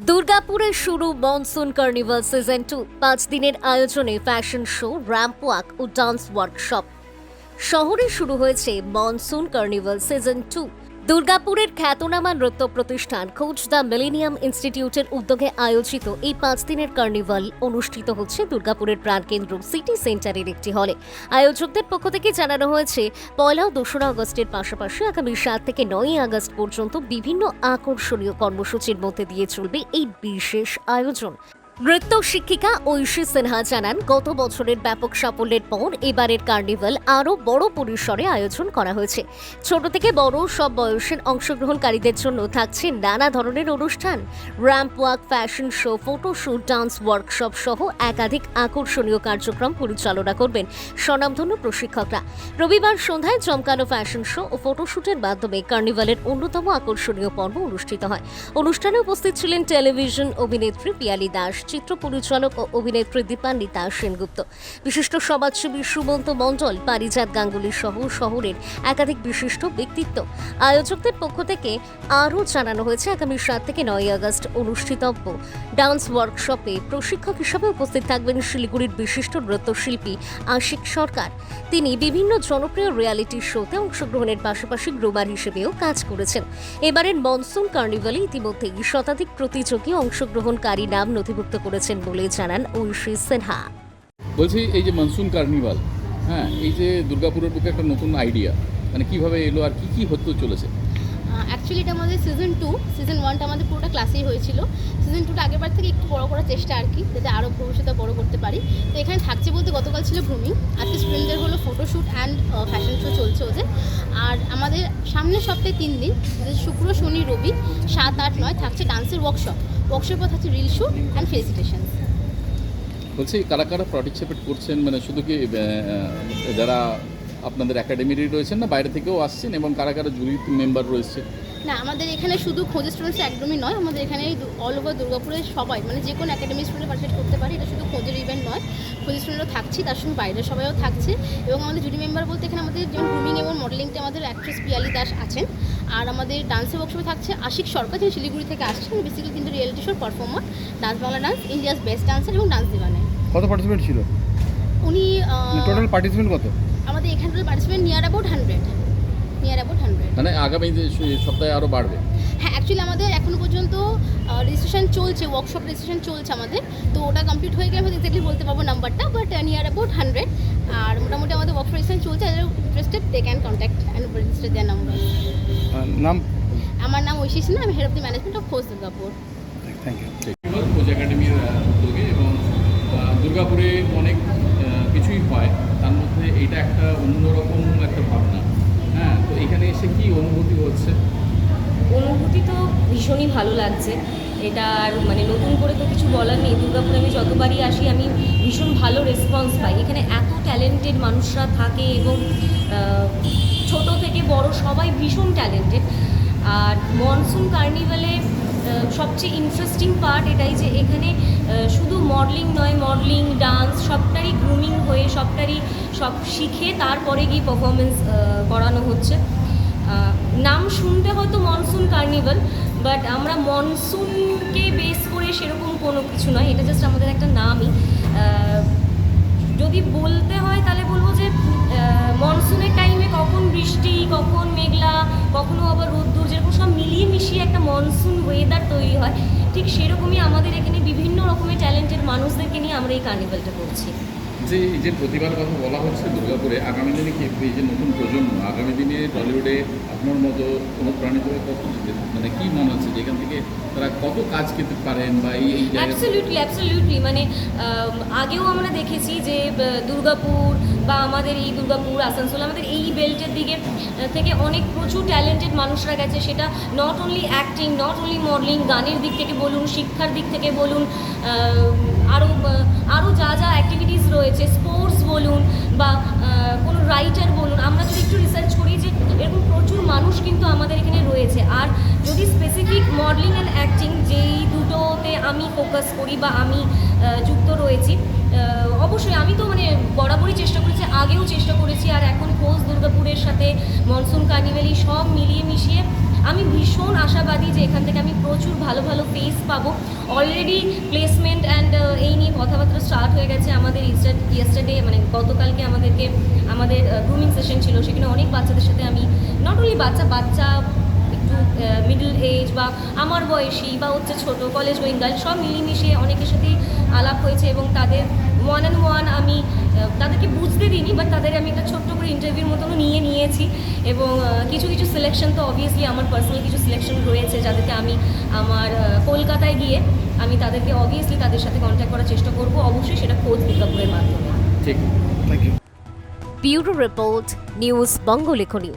দুর্গাপুরে শুরু monsoon carnival season 2। 5 দিনের আয়োজনে ফ্যাশন শো, র্যাম্প ওয়াক ও ডান্স ওয়ার্কশপ। শহরে শুরু হয়েছে মনসুন কার্নিভাল সিজন 2। দুর্গাপুরের খ্যাতনামা নৃত্য প্রতিষ্ঠান কোচ দ্য মিলেনিয়াম ইনস্টিটিউটের উদ্যোগে আয়োজিত এই 5 দিনের কার্নিভাল অনুষ্ঠিত হচ্ছে দুর্গাপুরের প্রাণকেন্দ্র সিটি সেন্টারের একটি হলে। আয়োজকদের পক্ষ থেকে জানানো হয়েছে, পয়লা ও 2রা আগস্টের পাশাপাশি আগামী 7 থেকে 9 আগস্ট পর্যন্ত বিভিন্ন আকর্ষণীয় কর্মসূচির মধ্যে দিয়ে চলবে এই বিশেষ আয়োজন। নৃত্য শিক্ষিকা ঐশী সিনহা জানান, গত বছরের ব্যাপক সাফল্যের পর এবারের কার্নিভাল আরও বড় পরিসরে আয়োজন করা হয়েছে। ছোট থেকে বড় সব বয়সের অংশগ্রহণকারীদের জন্য থাকছে নানা ধরনের অনুষ্ঠান, ramp walk, fashion show, photoshoot, dance workshop সহ একাধিক আকর্ষণীয় কার্যক্রম পরিচালনা করবেন স্বনামধন্য প্রশিক্ষকরা। রবিবার সন্ধ্যায় জমকানো ফ্যাশন শো ও ফটোশুটের মাধ্যমে কার্নিভালের অন্যতম আকর্ষণীয় পর্ব অনুষ্ঠিত হয়। অনুষ্ঠানে উপস্থিত ছিলেন টেলিভিশন অভিনেত্রী পিয়ালি দাস, চিত্র পরিচালক ও অভিনেত্রী দীপান্বিতা সেনগুপ্ত, বিশিষ্ট সমাজসেবী সুমন্ত মণ্ডল, পারিজাত গাঙ্গুলি সহ শহরের একাধিক বিশিষ্ট ব্যক্তিত্ব। আয়োজকদের পক্ষ থেকে আরও জানানো হয়েছে, আগামী 7 থেকে 9 আগস্ট অনুষ্ঠিতব্য ডান্স ওয়ার্কশপে প্রশিক্ষক হিসেবে উপস্থিত থাকবেন শিলিগুড়ির বিশিষ্ট নৃত্যশিল্পী আশিক সরকার। তিনি বিভিন্ন জনপ্রিয় রিয়ালিটি শোতে অংশগ্রহণের পাশাপাশি গ্রুমার হিসেবেও কাজ করেছেন। এবারের মনসুন কার্নিভালে ইতিমধ্যেই শতাধিক প্রতিযোগী অংশগ্রহণকারী নাম নথিভুক্ত করেছেন বলে জানান ঐশী সিনহা। বলছি, এই যে মনসুন কার্নিভাল, হ্যাঁ, এই যে দুর্গাপুরের বুকে একটা নতুন আইডিয়া, মানে কিভাবে এলো আর কি হতে চলেছে? অ্যাকচুয়ালি এটা আমাদের সিজন 2, সিজন 1টা আমাদের পুরোটা ক্লাসেই হয়েছিল। সিজন 2টা আগেরবার থেকে একটু বড় করার চেষ্টা আর কি, যাতে আরও ভবিষ্যতে বড় করতে পারি। তো এখানে থাকছে বলতে গতকাল ছিল গ্রুমিং, আজকে স্টুডেন্টদের হলো ফটোশ্যুট অ্যান্ড ফ্যাশন শো চলছে ওদের। আর আমাদের সামনের সপ্তাহে 3 দিন, শুক্র, শনি, রবি 7, 8, 9 থাকছে ডান্সের ওয়ার্কশপও থাকছে রিল শ্যুট অ্যান্ড ফেলিসিটেশন। বলছি, কারা কারা পার্টিসিপেট করছেন, মানে শুধু কি যারা আপনাদের একাডেমিরই রয়েছেন না বাইরে থেকেও আসছেন, এবং কারা কারা জুরি মেম্বার রয়েছে? না, আমাদের এখানে শুধু খোঁজের স্টুডেন্টস একদমই নয়, আমাদের এখানে অল ওভার দুর্গাপুরের সবাই, মানে যে কোনো একাডেমি স্টুডেন্ট পার্টিসিপেট করতে পারে। এটা শুধু খোঁজের ইভেন্ট নয়, খোঁজের স্টুডেন্টও থাকছে, তার সঙ্গে বাইরের সবাইও থাকছে। এবং আমাদের জুরি মেম্বার বলতে এখানে আমাদের যেমন গ্রুমিং এবং মডেলিংটা আমাদের অ্যাক্ট্রেস পিয়ালি দাস আছেন। আর আমাদের ডান্সের ওয়ার্কশপে থাকছে আশিক সরকার, যিনি শিলিগুড়ি থেকে আসছেন। বেসিক্যালি কিন্তু রিয়েলিটি শোর performer, dance Bangla dance, India's best dancer এবং ডান্স দিওয়ানে। কত পার্টিসিপেন্ট ছিল? উনি টোটাল পার্টিসিপেন্ট কত? আমাদের এখানে টোটাল পার্টিসিপেন্ট নিয়ার অ্যাবাউট 100। মানে আগামী যে সপ্তাহে আরও বাড়বে? হ্যাঁ, অ্যাকচুয়ালি আমাদের এখনও পর্যন্ত রেজিস্ট্রেশন চলছে, ওয়ার্কশপ রেজিস্ট্রেশন চলছে আমাদের। তো ওটা কমপ্লিট হয়ে গেলে এক্স্যাক্টলি বলতে পারবো নাম্বারটা, বাট নিয়ার অ্যাবাউট 100। আর মোটামুটি আমাদের ওয়ার্কশপ রেজিস্ট্রেশন চলছে। যারা interested they can contact and register their number. নাম? আমার নাম ঐশী সিনহা, আমি head of the management of Khoj Durgapur. Thank you. খোঁজ একাডেমির উদ্যোগে, এবং দুর্গাপুরে অনেক কিছুই হয়, তার মধ্যে এইটা একটা অন্যরকম একটা ভাবনা। হ্যাঁ, তো এখানে এসে কি অনুভূতি হচ্ছে? অনুভূতি তো ভীষণই ভালো লাগছে। এটা আর মানে নতুন করে তো কিছু বলার নেই। দুর্গাপুরে আমি যতবারই আসি আমি ভীষণ ভালো রেসপন্স পাই। এখানে এত ট্যালেন্টেড মানুষরা থাকে এবং ছোট থেকে বড় সবাই ভীষণ ট্যালেন্টেড। আর মনসুন কার্নিভালে সবচেয়ে ইন্টারেস্টিং পার্ট এটাই যে এখানে শুধু মডেলিং নয়, মডেলিং, ডান্স সবটারই গ্রুমিং হয়ে সব শিখে তারপরে গিয়ে পারফরমেন্স করানো হচ্ছে। নাম শুনতে হয়তো মনসুন কার্নিভাল, বাট আমরা মনসুনকে বেস করে সেরকম কোনো কিছু নয়, এটা জাস্ট আমাদের একটা নামই। যদি বলতে হয় তাহলে বলবো যে মনসুনের টাইমে কখন বৃষ্টি, কখন মেঘলা, কখনো আবার রোদ্দুর, যেরকম সব মিলিয়ে মিশিয়ে একটা মনসুন ওয়েদার তৈরি হয়, ঠিক সেরকমই আমাদের এখানে বিভিন্ন রকমের ট্যালেন্টেড মানুষদেরকে নিয়ে আমরা এই কার্নিভালটা করছি। যে প্রতিভার কথা বলা হচ্ছে দুর্গাপুরে, আগামী দিনে কি এই যে নতুন প্রজন্ম আগামী দিনে টলিউডে আপনার মতো অনুপ্রাণিত হয়ে কত, মানে কি মনে হচ্ছে যে এখান থেকে তারা কত কাজ করতে পারেন বা এই অ্যাবসলিউটলি মানে আগেও আমরা দেখেছি যে দুর্গাপুর বা আমাদের এই দুর্গাপুর, আসানসোল, আমাদের এই বেল্টের দিকে থেকে অনেক প্রচুর ট্যালেন্টেড মানুষরা গেছে। সেটা not only acting, not only modelling, গানের দিক থেকে বলুন, শিক্ষার দিক থেকে বলুন, আরও যা অ্যাক্টিভিটিস রয়েছে, স্পোর্টস বলুন বা কোনো রাইটার বলুন, আমরা যদি একটু রিসার্চ করি যে এরকম প্রচুর মানুষ কিন্তু আমাদের এখানে রয়েছে। আর যদি স্পেসিফিক মডেলিং অ্যান্ড অ্যাক্টিং যেই দুটোতে আমি ফোকাস করি বা আমি যুক্ত রয়েছি, অবশ্যই আমি তো মানে বরাবরই চেষ্টা করেছি, আগেও চেষ্টা করেছি, আর এখন খোঁজ দুর্গাপুরের সাথে মনসুন কার্নিভালি সব মিলিয়ে মিশিয়ে আমি ভীষণ আশাবাদী যে এখান থেকে আমি প্রচুর ভালো ভালো ফেস পাবো। অলরেডি প্লেসমেন্ট অ্যান্ড এই নিয়ে কথাবার্তা স্টার্ট হয়ে গেছে। আমাদের ইয়েস্টারডে মানে গতকালকে আমাদের গ্রুমিং সেশন ছিল, সেখানে অনেক বাচ্চাদের সাথে আমি নট অনলি বাচ্চা একটু মিডল এজ বা আমার বয়সী বা হচ্ছে ছোটো কলেজ গোয়িং গার্ল সব মিলিমিশে অনেকের সাথেই আলাপ হয়েছে এবং তাদের ওয়ান অ্যান্ড ওয়ান আমি তাদেরকে বুঝতে দিইনি, বাট তাদের আমি একটা ছোট্ট করে ইন্টারভিউর মতনও নিয়েছি এবং কিছু সিলেকশন তো অবভিয়াসলি আমার পার্সোনাল কিছু সিলেকশন রয়েছে, যাদেরকে আমি আমার কলকাতায় গিয়ে আমি তাদেরকে অবভিয়াসলি তাদের সাথে কন্ট্যাক্ট করার চেষ্টা করব, অবশ্যই সেটা খোঁজ দুর্গাপুরের মাধ্যমে। ঠিক। Thank you. Bureau report, news Banga লেখনী।